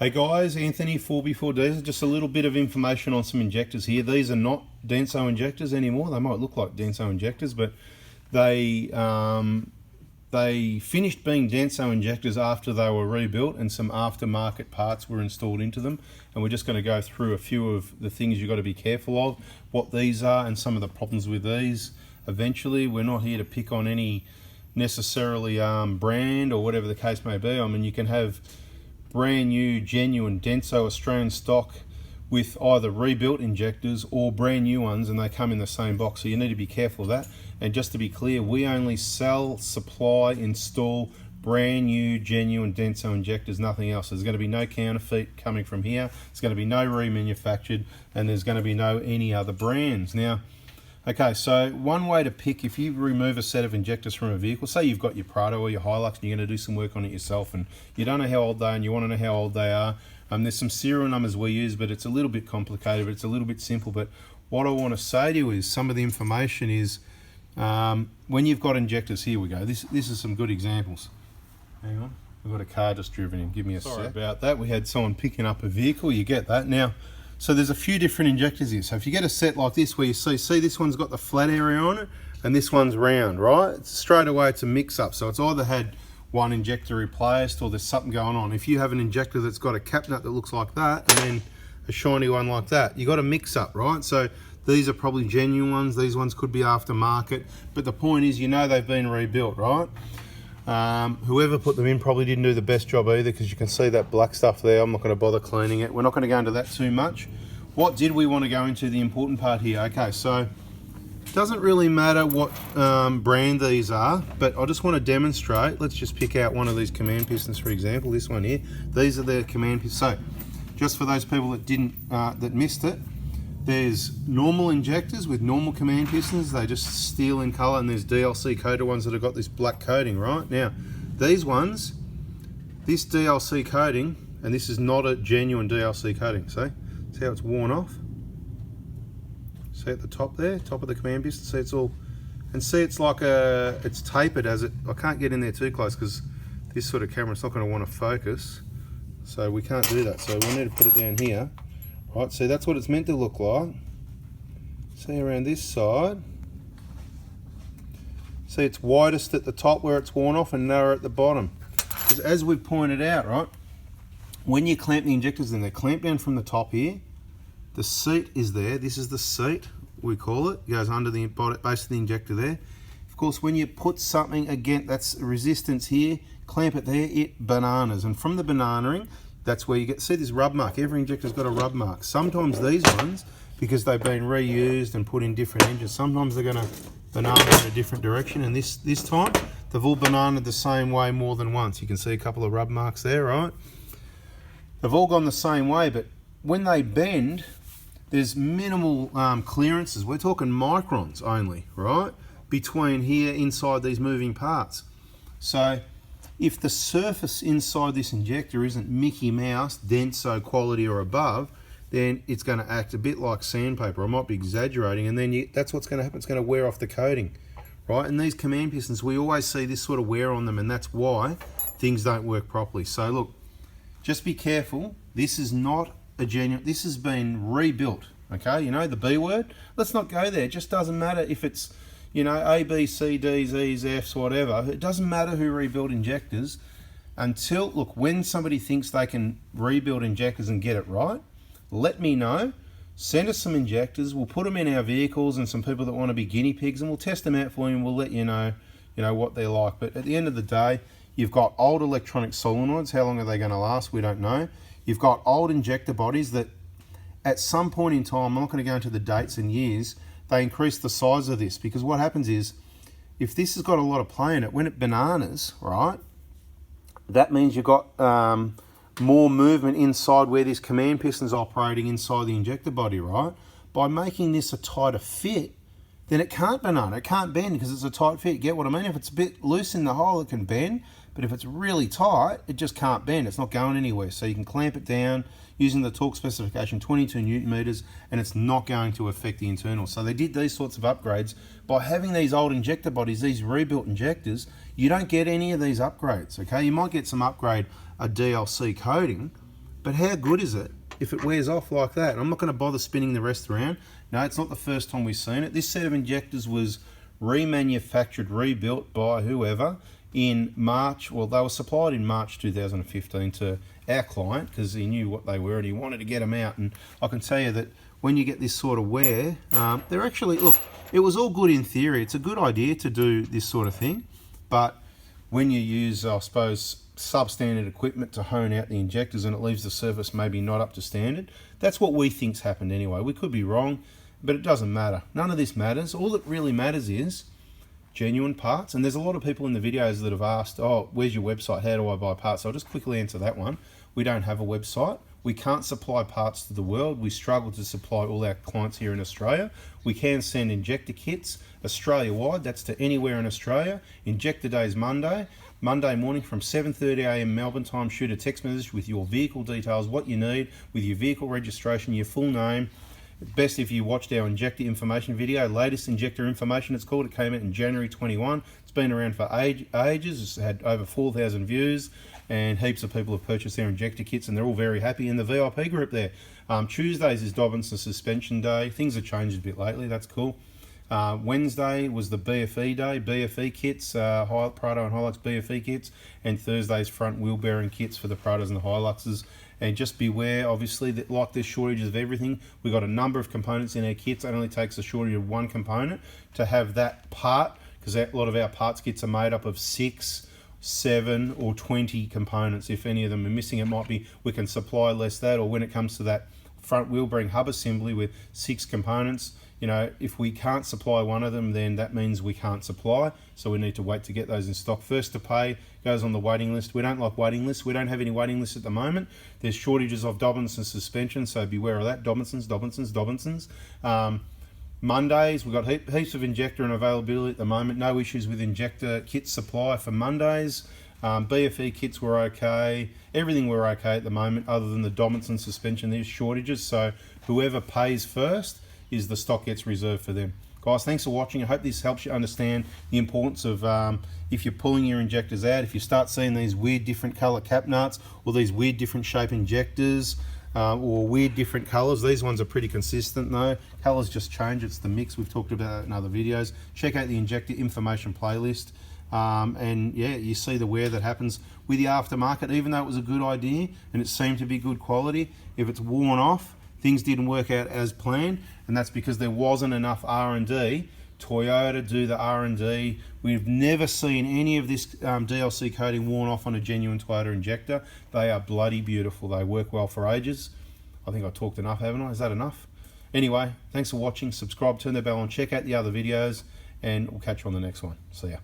Hey guys, Anthony 4B4Diesel. Just a little bit of information on some injectors here. These are not DENSO injectors anymore. They might look like DENSO injectors, but they finished being DENSO injectors after they were rebuilt and some aftermarket parts were installed into them. And we're just going to go through a few of the things you've got to be careful of, what these are and some of the problems with these. Eventually, we're not here to pick on any necessarily brand or whatever the case may be. I mean, you can have brand new genuine DENSO Australian stock with either rebuilt injectors or brand new ones, and they come in the same box, so you need to be careful of that. And just to be clear, we only sell, supply, install brand new genuine DENSO injectors, nothing else. There's going to be no counterfeit coming from here, there's going to be no remanufactured, and there's going to be no any other brands. Now okay, so one way to pick, if you remove a set of injectors from a vehicle, say you've got your Prado or your Hilux and you're going to do some work on it yourself and you don't know how old they are and you want to know how old they are, there's some serial numbers we use, but it's a little bit complicated, but it's a little bit simple. But what I want to say to you is some of the information is when you've got injectors, here we go, this is some good examples. Hang on, we've got a car just driven in, give me a sec. Sorry about that, we had someone picking up a vehicle, you get that. Now, so there's a few different injectors here. So if you get a set like this where you see this one's got the flat area on it and this one's round, right? Straight away it's a mix up. So it's either had one injector replaced or there's something going on. If you have an injector that's got a cap nut that looks like that and then a shiny one like that, you got a mix up, right? So these are probably genuine ones. These ones could be aftermarket. But the point is, you know they've been rebuilt, right? Whoever put them in probably didn't do the best job either, because you can see that black stuff there. I'm not going to bother cleaning it. We're not going to go into that too much. What did we want to go into? The important part here. Okay, so it doesn't really matter what brand these are, but I just want to demonstrate. Let's just pick out one of these command pistons, for example, this one here. These are the command pistons. So just for those people that didn't, that missed it, there's normal injectors with normal command pistons, they just steel in colour, and there's DLC coated ones that have got this black coating, right? Now, these ones, this DLC coating, and this is not a genuine DLC coating, see how it's worn off? See at the top there, top of the command piston, see it's all, and see it's like it's tapered as it, I can't get in there too close because this sort of camera, it's not going to want to focus, so we can't do that, so we need to put it down here. Right, see that's what it's meant to look like. See around this side. See it's widest at the top where it's worn off and narrower at the bottom. Because as we've pointed out, right, when you clamp the injectors in, they're clamped down from the top here. The seat is there. This is the seat, we call it. It goes under the base of the injector there. Of course, when you put something, again, that's resistance here, clamp it there, it bananas. And from the bananaing, that's where you get, see this rub mark, every injector's got a rub mark. Sometimes these ones, because they've been reused and put in different engines, sometimes they're gonna banana in a different direction, and this time, they've all bananaed the same way more than once. You can see a couple of rub marks there, right? They've all gone the same way, but when they bend, there's minimal clearances. We're talking microns only, right? Between here, inside these moving parts. So, if the surface inside this injector isn't Mickey Mouse, DENSO quality or above, then it's going to act a bit like sandpaper. I might be exaggerating, and then that's what's going to happen. It's going to wear off the coating, right? And these command pistons, we always see this sort of wear on them, and that's why things don't work properly. So look, just be careful. This is not a genuine, this has been rebuilt, okay? You know, the B word, let's not go there. It just doesn't matter if it's, you know, A, B, C, D's, E's, F's, whatever. It doesn't matter who rebuilt injectors until, look, when somebody thinks they can rebuild injectors and get it right, let me know. Send us some injectors. We'll put them in our vehicles and some people that want to be guinea pigs, and we'll test them out for you and we'll let you know what they're like. But at the end of the day, you've got old electronic solenoids. How long are they going to last? We don't know. You've got old injector bodies that at some point in time, I'm not going to go into the dates and years, they increase the size of this, because what happens is, if this has got a lot of play in it, when it bananas, right, that means you've got more movement inside where this command piston's operating inside the injector body, right? By making this a tighter fit, then it can't banana, it can't bend because it's a tight fit. Get what I mean? If it's a bit loose in the hole, it can bend, but if it's really tight, it just can't bend. It's not going anywhere. So you can clamp it down using the torque specification, 22 Newton meters, and it's not going to affect the internals. So they did these sorts of upgrades. By having these old injector bodies, these rebuilt injectors, you don't get any of these upgrades, okay? You might get some upgrade, a DLC coating, But how good is it if it wears off like that? And I'm not going to bother spinning the rest around. No, it's not the first time we've seen it. This set of injectors was remanufactured, rebuilt by whoever in March. Well, they were supplied in March 2015 to our client because he knew what they were and he wanted to get them out. And I can tell you that when you get this sort of wear, they're actually, look, it was all good in theory. It's a good idea to do this sort of thing, but when you use, I suppose, substandard equipment to hone out the injectors and it leaves the surface maybe not up to standard, that's what we think's happened anyway. We could be wrong, but it doesn't matter. None of this matters. All that really matters is genuine parts. And there's a lot of people in the videos that have asked, oh, where's your website? How do I buy parts? So I'll just quickly answer that one. We don't have a website. We can't supply parts to the world. We struggle to supply all our clients here in Australia. We can send injector kits Australia-wide. That's to anywhere in Australia. Injector day is Monday morning from 7:30 a.m. Melbourne time. Shoot a text message with your vehicle details, what you need, with your vehicle registration, your full name. Best if you watched our injector information video, latest injector information it's called. It came out in January 21. It's been around for ages. It's had over 4,000 views and heaps of people have purchased their injector kits and they're all very happy in the VIP group there. Tuesdays is Dobinson suspension day. Things have changed a bit lately, that's cool. Wednesday was the BFE day, BFE kits, Prado and Hilux BFE kits, and Thursday's front wheel bearing kits for the Prados and the Hiluxes. And just beware, obviously, that like there's shortages of everything, we've got a number of components in our kits. It only takes a shortage of one component to have that part, because a lot of our parts kits are made up of 6, 7 or 20 components. If any of them are missing, it might be we can supply less that, or when it comes to that front wheel bearing hub assembly with 6 components, you know, if we can't supply one of them, then that means we can't supply. So we need to wait to get those in stock. First to pay goes on the waiting list. We don't like waiting lists. We don't have any waiting lists at the moment. There's shortages of Dobinson suspension, so beware of that. Dobinsons. Mondays, we've got heaps of injector and availability at the moment. No issues with injector kit supply for Mondays. BFE kits were okay. Everything were okay at the moment other than the Dobinson suspension. There's shortages, so whoever pays first is the stock gets reserved for them. Guys, thanks for watching. I hope this helps you understand the importance of if you're pulling your injectors out, if you start seeing these weird different color cap nuts or these weird different shape injectors or weird different colors. These ones are pretty consistent though. Colors just change. It's the mix. We've talked about it in other videos. Check out the injector information playlist. And yeah, you see the wear that happens with the aftermarket. Even though it was a good idea and it seemed to be good quality, if it's worn off, things didn't work out as planned, and that's because there wasn't enough R&D. Toyota do the R&D. We've never seen any of this DLC coating worn off on a genuine Toyota injector. They are bloody beautiful. They work well for ages. I think I talked enough, haven't I? Is that enough? Anyway, thanks for watching. Subscribe, turn the bell on, check out the other videos, and we'll catch you on the next one. See ya.